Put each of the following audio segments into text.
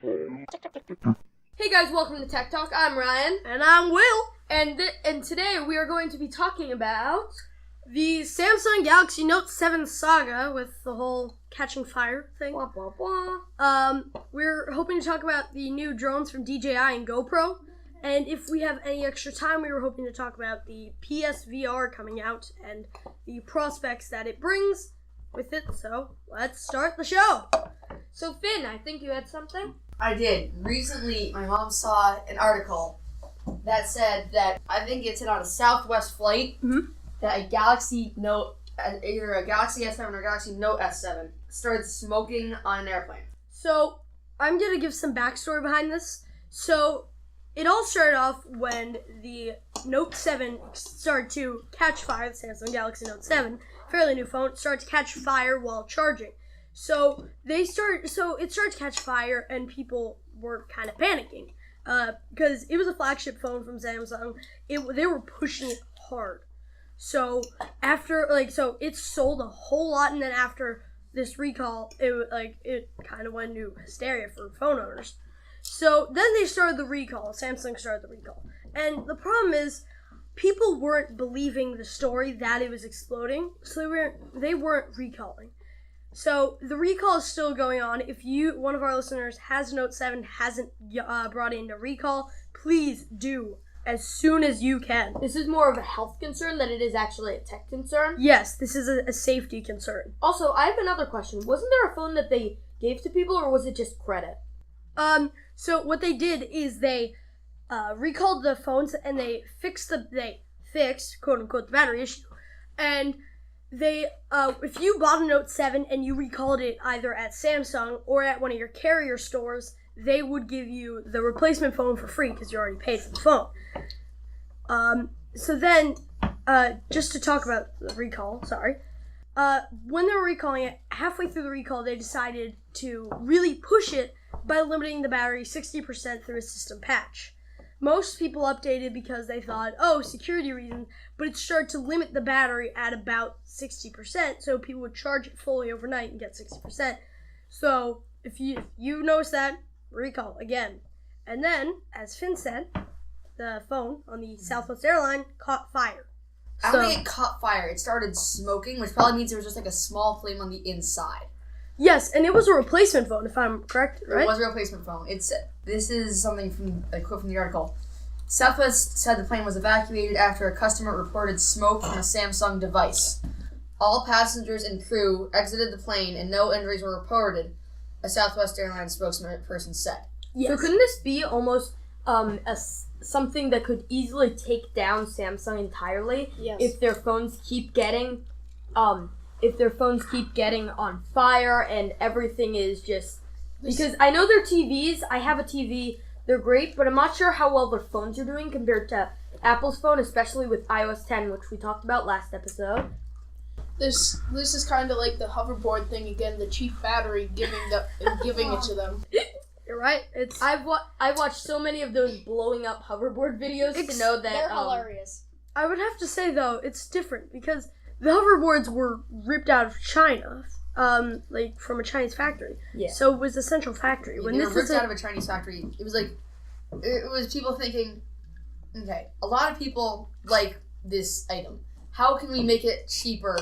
Hey guys, welcome to Tech Talk. I'm Ryan. And I'm Will. And today we are going to be talking about the Samsung Galaxy Note 7 saga with the whole catching fire thing. blah blah blah. We're hoping to talk about the new drones from DJI and GoPro. And if we have any extra time, we were hoping to talk about the PSVR coming out and the prospects that it brings with it. So let's start the show. So Finn, I think you had something? I did. Recently, my mom saw an article that said that, I think it's on a Southwest flight, that a Galaxy Note, either a Galaxy S7 or a Galaxy Note S7, started smoking on an airplane. So I'm going to give some backstory behind this. So it all started off when the Note 7 started to catch fire, the Samsung Galaxy Note 7, fairly new phone, started to catch fire while charging. So it started to catch fire, and people were kind of panicking because it was a flagship phone from Samsung. They were pushing it hard. So it sold a whole lot, and then after this recall, it kind of went into hysteria for phone owners. So then they started the recall. Samsung started the recall, and the problem is people weren't believing the story that it was exploding, so they weren't recalling. So the recall is still going on. If one of our listeners has Note 7, hasn't brought in a recall, please do as soon as you can. This is more of a health concern than it is actually a tech concern. Yes, this is a safety concern. Also, I have another question. Wasn't there a phone that they gave to people, or was it just credit? So what they did is they recalled the phones, and they fixed quote unquote the battery issue, and they if you bought a Note 7 and you recalled it either at Samsung or at one of your carrier stores, they would give you the replacement phone for free because you already paid for the phone. So then, just to talk about the recall, when they were recalling it, halfway through the recall, they decided to really push it by limiting the battery 60% through a system patch. Most people updated because they thought, security reasons, but it started to limit the battery at about 60%, so people would charge it fully overnight and get 60%. So if you notice that, recall again. And then, as Finn said, the phone on the Southwest airline caught fire. I don't think it caught fire. It started smoking, which probably means there was just like a small flame on the inside. Yes, and it was a replacement phone, if I'm correct, right? It was a replacement phone. This is something from a quote from the article. Southwest said the plane was evacuated after a customer reported smoke from a Samsung device. All passengers and crew exited the plane and no injuries were reported, a Southwest Airlines spokesperson said. Yes. So couldn't this be almost something that could easily take down Samsung entirely? Yes. If their phones keep getting on fire and everything is just... Because I know their TVs, I have a TV, they're great, but I'm not sure how well their phones are doing compared to Apple's phone, especially with iOS 10, which we talked about last episode. This is kind of like the hoverboard thing again, the cheap battery giving it to them. You're right. I've watched so many of those blowing up hoverboard videos to know that... They're hilarious. I would have to say, though, it's different because the hoverboards were ripped out of China, from a Chinese factory. Yeah. So it was a central factory. When they were ripped out of a Chinese factory, it was people thinking, okay, a lot of people like this item. How can we make it cheaper?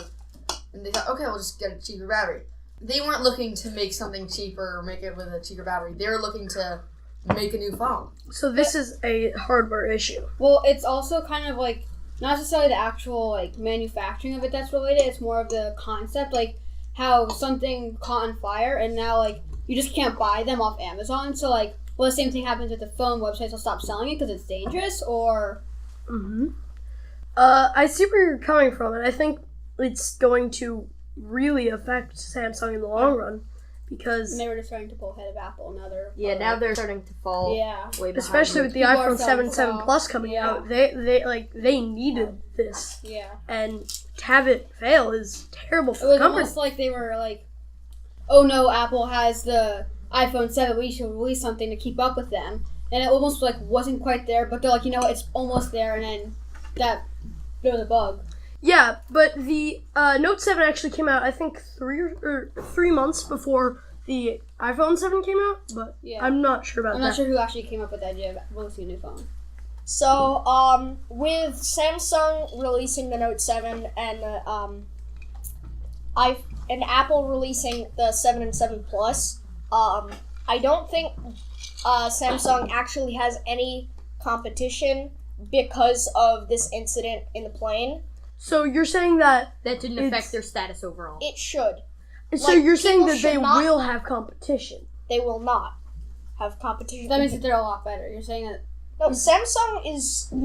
And they thought, okay, we'll just get a cheaper battery. They weren't looking to make something cheaper or make it with a cheaper battery. They were looking to make a new phone. So this is a hardware issue. Well, it's also kind of like not necessarily the actual manufacturing of it that's related. It's more of the concept, like how something caught on fire and now you just can't buy them off Amazon. So the same thing happens with the phone. Websites will stop selling it because it's dangerous, or. I see where you're coming from, and I think it's going to really affect Samsung in the long run because... And they were just starting to pull ahead of Apple. Now they're starting to fall way behind. Especially with the iPhone 7 Plus coming out, they needed this. Yeah. And to have it fail is terrible for the company. It was almost like they were oh no, Apple has the iPhone 7, we should release something to keep up with them. And it almost wasn't quite there, but they're it's almost there, and then there was a bug. Yeah, but the Note 7 actually came out, I think, 3 months before the iPhone 7 came out, but Yeah. I'm not sure about I'm that. not sure who actually came up with the idea of releasing a new phone. So, with Samsung releasing the Note 7 and and Apple releasing the 7 and 7 Plus, I don't think Samsung actually has any competition because of this incident in the plane. So you're saying that? That didn't It's- affect their status overall. It should. So Like, you're saying people that they should not- will have competition? They will not have competition. That means that they're a lot better. You're saying that No, Samsung is So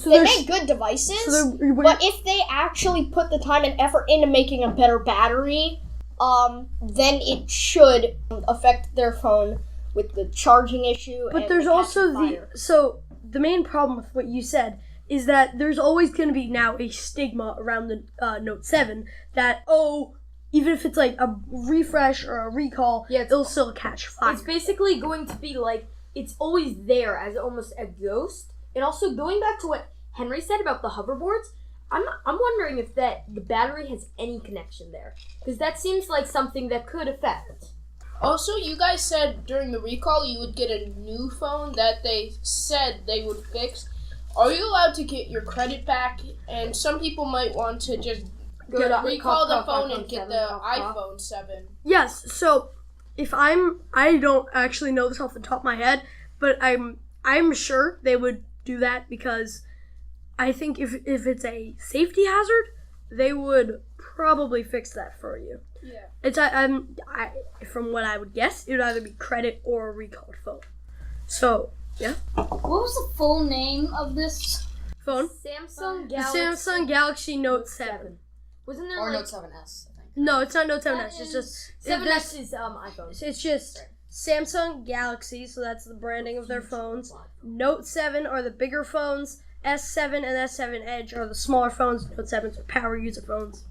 they there's- make good devices. so they're- But if they actually put the time and effort into making a better battery, then it should affect their phone with the charging issue. But and there's the also catching the fire. so the main problem with what you said is that there's always going to be now a stigma around the Note 7 that even if it's like a refresh or a recall, Yeah, it's- it'll still catch fire. It's basically going to be like it's always there as almost a ghost. And also going back to what Henry said about the hoverboards, I'm wondering if the battery has any connection there, because that seems like something that could affect. Also, you guys said during the recall you would get a new phone that they said they would fix. Are you allowed to get your credit back? And some people might want to just recall the phone and get the iPhone 7. Yes, so if I don't actually know this off the top of my head, but I'm sure they would do that because I think if it's a safety hazard, they would probably fix that for you. Yeah. It's from what I would guess, it would either be credit or a recalled phone. So What was the full name of this? phone, Samsung the Galaxy Samsung Galaxy Note 7. Wasn't there Or like Note 7S, I think. No, it's not Note 7S. That It's just 7S is iPhone. It's just Samsung Galaxy, so that's the branding of their phones. Note 7 are the bigger phones. S7 and S7 Edge are the smaller phones. Note 7s are power user phones.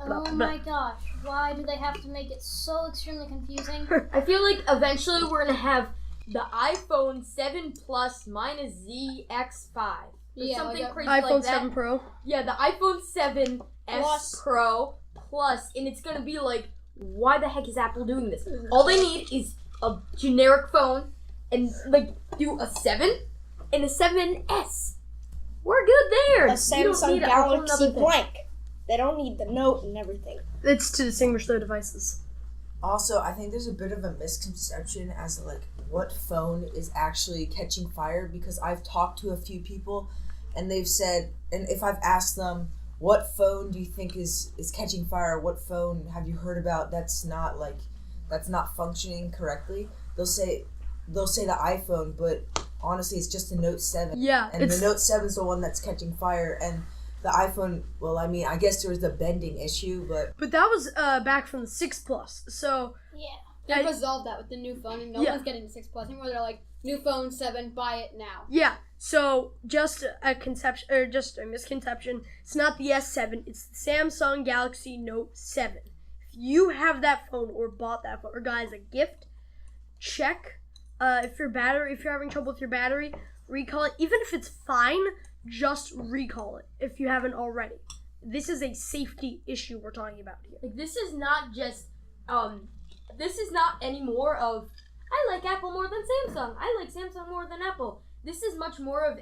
Oh my gosh, why do they have to make it so extremely confusing? I feel like eventually we're gonna have the iPhone 7 Plus minus ZX5. Or Yeah, something like a crazy iPhone like that. 7 Pro. Yeah, the iPhone 7S Plus. Pro Plus, and it's gonna be like, why the heck is Apple doing this? All they need is a generic phone and like do a 7 and a 7S. We're good there. A You don't Samsung need a whole Galaxy nother thing. blank. They don't need the Note and everything. It's to distinguish their devices. Also, I think there's a bit of a misconception as to like what phone is actually catching fire, because I've talked to a few people and they've said, and if I've asked them what phone do you think is catching fire, what phone have you heard about that's not functioning correctly, they'll say the iPhone, but honestly it's just the Note 7. Yeah, And it's the Note 7 is the one that's catching fire, and the iPhone, well, I mean, I guess there was the bending issue, but but that was back from the 6 Plus. So Yeah. They've I- resolved that with the new phone, and no Yeah. one's getting the 6 Plus anymore. They're like, new phone 7, buy it now. yeah, so just a conception or just a misconception. It's not the S7. It's the Samsung Galaxy Note 7. If you have that phone or bought that phone or got it as a gift, check if you're having trouble with your battery, recall it. Even if it's fine, just recall it if you haven't already. This is a safety issue we're talking about here. Like this is not just this is not anymore of I like Apple more than Samsung. I like Samsung more than Apple. This is much more of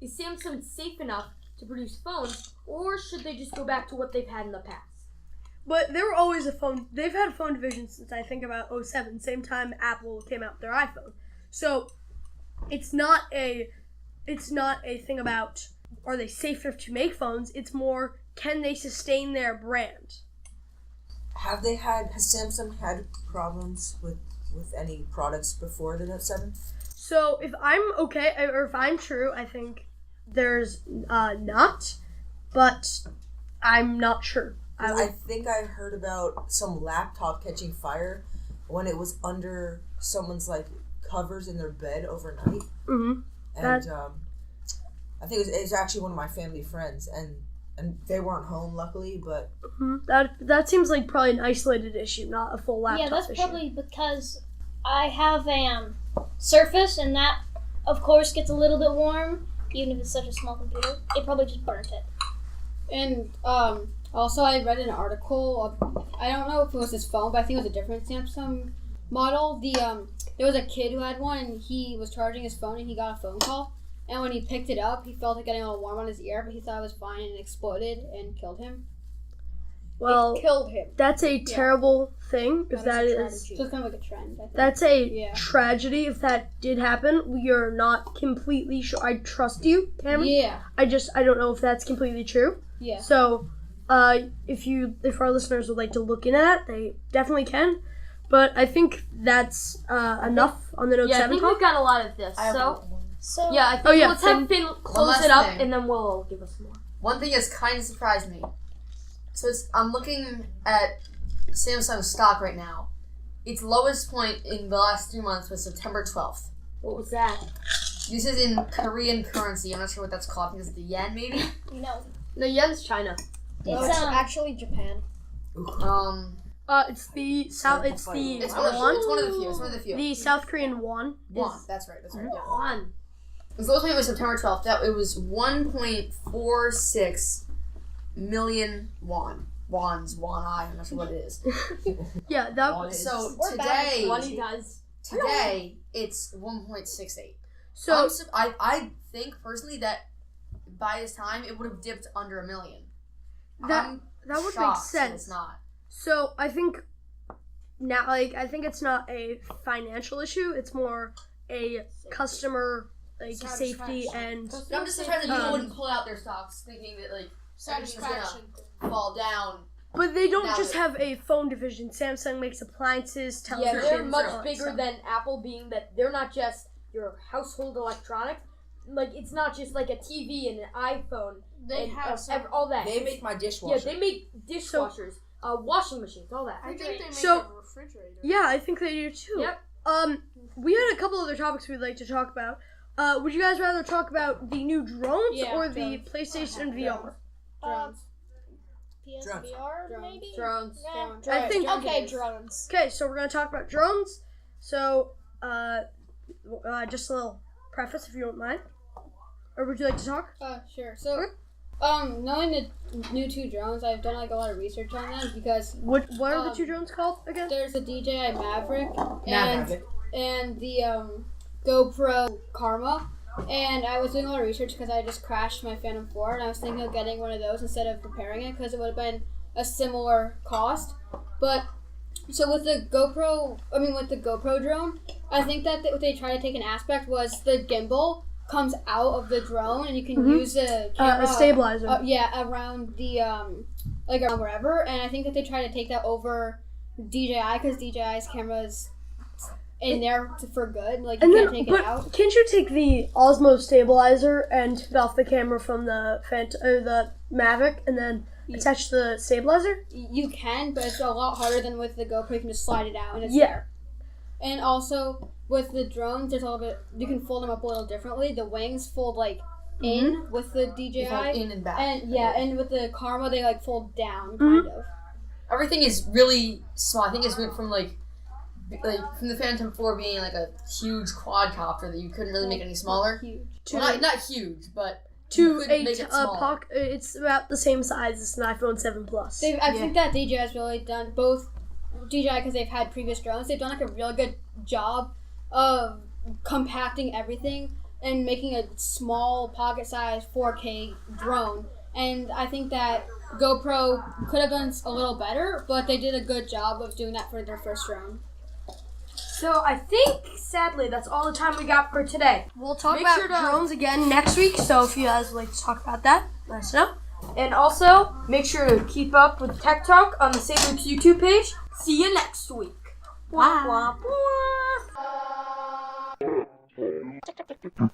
is Samsung safe enough to produce phones, or should they just go back to what they've had in the past? But they were always they've had a phone division since I think about 07, same time Apple came out with their iPhone. So it's not a thing about are they safe enough to make phones, it's more can they sustain their brand. has Samsung had problems with any products before the Note 7? So if I'm okay, or if I'm true, I think there's not, but I'm not sure. I think I heard about some laptop catching fire when it was under someone's like covers in their bed overnight, Mhm. and I think it was actually one of my family friends, and they weren't home luckily, but That seems like probably an isolated issue, not a full laptop Yeah, that's issue. probably because I have a Surface, and that, of course, gets a little bit warm, even if it's such a small computer. It probably just burnt it. And also, I read an article. I don't know if it was his phone, but I think it was a different Samsung model, there was a kid who had one, and he was charging his phone, and he got a phone call. And when he picked it up, he felt it getting a little warm on his ear, but he thought it was fine, and it exploded and killed him. Well, It killed him. that's a terrible thing. If that is, So it's kind of like a trend, I think. that's a Yeah. tragedy. If that did happen, we are not completely sure. I trust you, Cameron. Yeah. I don't know if that's completely true. Yeah. So, if our listeners would like to look into that, they definitely can. But I think that's enough on the Note Yeah, I 7 think talk. we've got a lot of this. I have So one. So yeah, I think Oh, yeah, let's have Finn close last it up, thing. and then we'll give us more. One thing that's kind of surprised me. So I'm looking at Samsung stock right now. Its lowest point in the last 3 months was September 12th. What was that? This is in Korean currency. I'm not sure what that's called. I think it's the yen, maybe. no, No, yen's China. it's actually Japan. It's the South. It's the It's one of the few. It's one of the few. The South Korean won. Won. That's right. That's right. Yeah. One. Its lowest point was September 12th. That it was 1.46 million won. Won I. I'm not sure what it is. Yeah, that. So We're bad at today, Money does. it's 1.68. So I think personally that by this time it would have dipped under a million. That would make shocked that sense. It's not. So I think now, I think it's not a financial issue. It's more a customer safety and I'm just surprised that people wouldn't pull out their stocks thinking that Satisfaction. fall down. But they don't Now just it- have a phone division. Samsung makes appliances, televisions. Yeah, they're and much all that bigger stuff. than Apple, being that they're not just your household electronics. Like, it's not just like a TV and an iPhone They and have some. all that. They make my Yeah, dishwasher. they make dishwashers, washing machines, all that. I think they make So- a refrigerator. Yeah, I think they do too. Yep. We had a couple other topics we'd like to talk about. Would you guys rather talk about the new drones Yeah, or the drones. PlayStation VR? PSVR maybe. Drones. Yeah. I think. Okay, drones. Okay, so we're gonna talk about drones. So, just a little preface, if you don't mind. Or would you like to talk? Sure. So, knowing the new 2 drones, I've done like a lot of research on them because What are the two drones called again? there's the DJI Maverick Maverick. and the GoPro Karma. And I was doing a lot of research because I just crashed my Phantom 4, and I was thinking of getting one of those instead of repairing it because it would have been a similar cost. But so with the GoPro drone, I think that what they tried to take an aspect was the gimbal comes out of the drone, and you can use the camera A stabilizer. around the around wherever. And I think that they try to take that over DJI because DJI's cameras in there for good. Like you And can't then, take but it out. can't you take the Osmo stabilizer and take off the camera from the the Mavic and then attach the stabilizer? You can, but it's a lot harder than with the GoPro. You can just slide it out and it's Yeah. there. And also with the drones, there's a little bit. You can fold them up a little differently. The wings fold like in with the DJI, They fold in and back. and with the Karma they like fold down kind of. Everything is really small. I think it's went from like from the Phantom 4 being like a huge quadcopter that you couldn't really make any smaller. Huge. Well, not huge, but you To couldn't make a it smaller. it's about the same size as an iPhone 7 Plus. I think that DJI has really done both DJI because they've had previous drones. They've done like a really good job of compacting everything and making a small pocket-sized 4K drone. And I think that GoPro could have done a little better, but they did a good job of doing that for their first drone. So I think, sadly, that's all the time we got for today. We'll talk Make about sure to- drones again next week, so if you guys would like to talk about that, let us know. And also, make sure to keep up with Tech Talk on the St. Luke's YouTube page. See you next week. Wah, wah, wah.